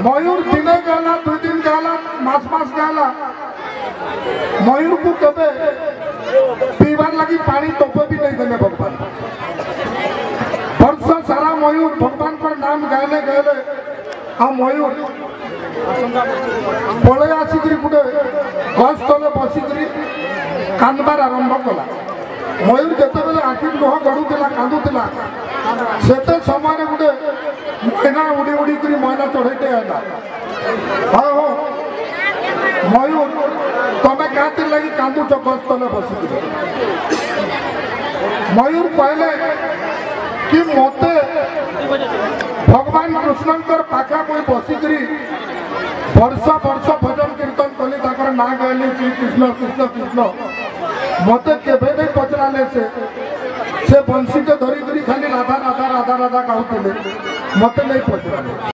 मयूर दिने गला 2 दिन गला मास गला मयूर को कबे पीवार लगी पानी टोपे भी नहीं देने भगवान वर्ष सारा मयूर भगवान पर नाम गाले गए आ मयूर पड़े आसिक गोटे गछ तले बसिक कांदबार आरंभ कला मयूर जिते आखि लुह गड़ूला कांदुला से समय गोटे मैना उड़ी उड़ी कर मैना चढ़ेटे आला हाँ हो मयूर तमें क्या लगी कांदुच गछ तले बसिक मयूर कहले कि मते भगवान कृष्णकर पाखा मुई बसिक वर्ष वर्ष भजन कीर्तन कली ना कहली श्री कृष्ण कृष्ण कृष्ण मते केवे नहीं पचराले से बंशी के धरिक खाली राधा राधा राधा राधा कहते मते नहीं पचराले।